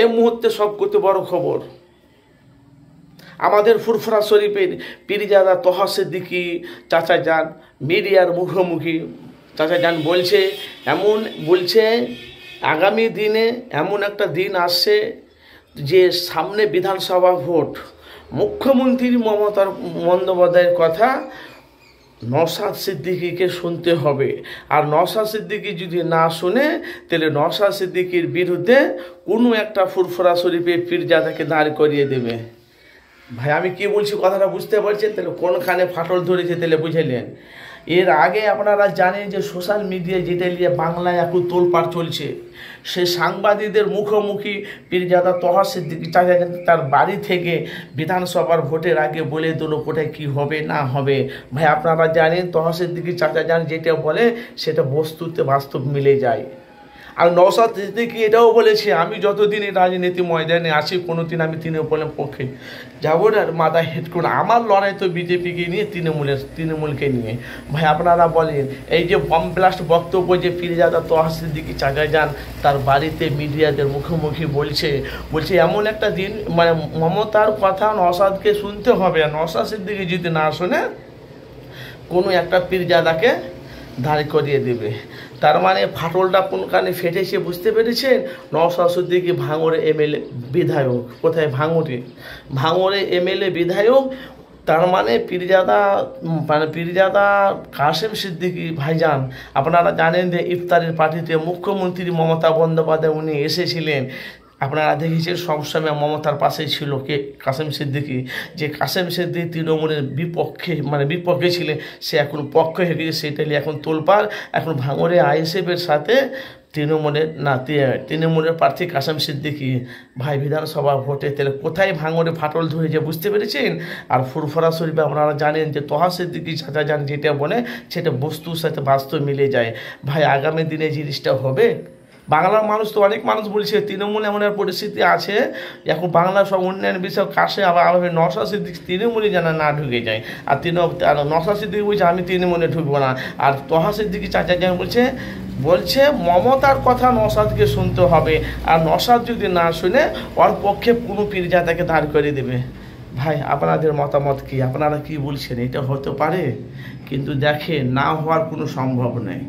এই মুহূর্তে সবচেয়ে বড় খবর, আমাদের ফুরফুরা শরীফের পীরজাদা তোহা সিদ্দিকী চাচা যান মিডিয়ার মুখোমুখি। চাচা যান বলছে আগামী দিনে এমন একটা দিন আসছে যে সামনে বিধানসভা ভোট, মুখ্যমন্ত্রী মমতা বন্দ্যোপাধ্যায়ের কথা নওশাদ সিদ্দিকীকে শুনতে হবে। আর নওশাদ সিদ্দিকী যদি না শুনে তাহলে নওশাদ সিদ্দিকীর বিরুদ্ধে কোনো একটা ফুরফুরা শরীফের পীরজাদাকে দাঁড় করিয়ে দেবে। ভাই আমি কি বলছি কথাটা বুঝতে পারছেন? তাহলে কোনখানে ফাটল ধরেছে তাহলে বুঝাইলেন। এর আগে আপনারা জানেন যে সোশ্যাল মিডিয়ায় যেটা নিয়ে বাংলায় এখন তোলপাড় চলছে, সে সাংবাদিকদের মুখোমুখি পীরজাদা তোহা সিদ্দিকী চাচা তার বাড়ি থেকে বিধানসভার ভোটের আগে বলে দিল কোথায় কী হবে না হবে। ভাই আপনারা জানেন তোহা সিদ্দিকী চাচা যান যেটা বলে সেটা বস্তুতে বাস্তব মিলে যায়। আর নওশাদ সিদ্দিকী এটাও বলেছে আমি যতদিন এই রাজনীতি ময়দানে আসি কোনোদিন আমি তৃণমূলের পক্ষে যাবো না, মাথায় হেড করে আমার লড়াই তো বিজেপিকে নিয়ে তৃণমূলকে নিয়ে। ভাই আপনারা বলেন এই যে বম ব্লাস্ট বক্তব্য যে পীরজাদা তোহা সিদ্দিকী চাচা যান তার বাড়িতে মিডিয়াদের মুখোমুখি বলছে এমন একটা দিন মানে মমতার কথা নওশাদকে শুনতে হবে, আর নওশাদ সিদ্দিকী যদি না শোনে কোনো একটা পীরজাদাকে দাঁড় করিয়ে দেবে। তার মানে ফাটলটা কোনখানে ফেটেছে বুঝতে পেরেছেন? নওশাদ সিদ্দিকী ভাঙড়ে এমএলএ বিধায়ক, কোথায় ভাঙড়ে এমএলএ বিধায়ক। তার মানে পীরজাদা কাসেম সিদ্দিকী ভাইজান আপনারা জানেন যে ইফতারের পার্টিতে মুখ্যমন্ত্রী মমতা বন্দ্যোপাধ্যায় উনি এসেছিলেন। আপনারা দেখেছেন সবসময় মমতার পাশেই ছিল কে? কাসেম সিদ্দিকী। যে কাসেম সিদ্দিকী তৃণমূলের বিপক্ষে ছিলেন, সে এখন পক্ষে হয়ে গেছে, সেটাই এখন তোলপাড়। এখন ভাঙড়ে আইএসএফের সাথে তৃণমূলের প্রার্থী কাসেম সিদ্দিকী ভাই বিধানসভা ভোটে তাহলে কোথায় ভাঙড়ে ফাটল ধরেছে বুঝতে পেরেছেন? আর ফুরফুরা শরীফে আপনারা জানেন যে তোহা সিদ্দিকী চাচা যান যেটা বলে সেটা বস্তুর সাথে বাস্তব মিলে যায়। ভাই আগামী দিনে জিনিসটা হবে। বাংলার মানুষ তো অনেক মানুষ বলছে তৃণমূল এমন এক পরিস্থিতি আছে এখন বাংলার সব উন্নয়ন বিষয় কাছে আবার নওশাদ সিদ্দিকী তৃণমূলে যেন না ঢুকে যায়। আর নওশাদ সিদ্দিকী বলছে আমি তৃণমূলে ঢুকবো না। আর তোহা সিদ্দিকী চাচা যান বলছে মমতার কথা নওশাদকে শুনতে হবে, আর নওশাদ যদি না শুনে ওর পক্ষে কোনো পীরজাদাকে দাঁড় করে দেবে। ভাই আপনাদের মতামত কি? আপনারা কি বলছেন? এটা হতে পারে, কিন্তু দেখে না হওয়ার কোনো সম্ভব নেই।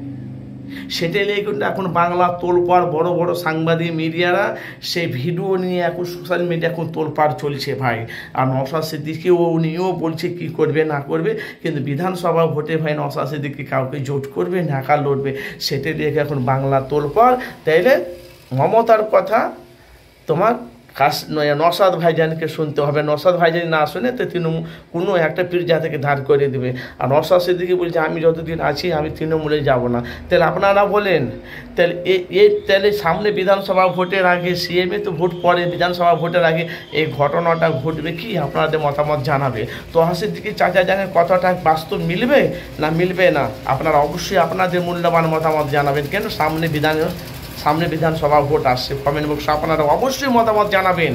সেটাই নিয়ে কিন্তু এখন বাংলা তোলপাড়, বড় বড় সাংবাদিক মিডিয়ারা সেই ভিডিও নিয়ে এখন সোশ্যাল মিডিয়া এখন তোলপাড় চলছে ভাই। আর নওশাদ সিদ্দিকী উনিও বলছে কি করবে না করবে, কিন্তু বিধানসভা ভোটে ভাই নওশাদ সিদ্দিকী কাউকে জোট করবে না একা লড়বে, সেটাই নিয়ে এখন বাংলা তোলপাড়। তাইলে মমতার কথা তোমার নওশাদ ভাইজানকে শুনতে হবে। নওশাদ ভাইজান না শুনে তো কোনো একটা পীরজাদাকে দাঁড় করে দেবে। আর নওশাদ সিদ্দিকী বলছে আমি যতদিন আছি আমি তৃণমূলে যাব না। তাহলে আপনারা বলেন তাহলে সামনে বিধানসভা ভোটের আগে, সিএমএ তো ভোট পরে, বিধানসভা ভোটের আগে এই ঘটনাটা ঘটবে কি? আপনাদের মতামত জানাবে। তোহা সিদ্দিকী চাচা জানের কথাটা বাস্তব মিলবে না মিলবে না? আপনারা অবশ্যই আপনাদের মূল্যবান মতামত জানাবেন। কেন সামনে বিধানসভা ভোট আসছে, কমেন্ট বক্সে আপনারা অবশ্যই মতামত জানাবেন।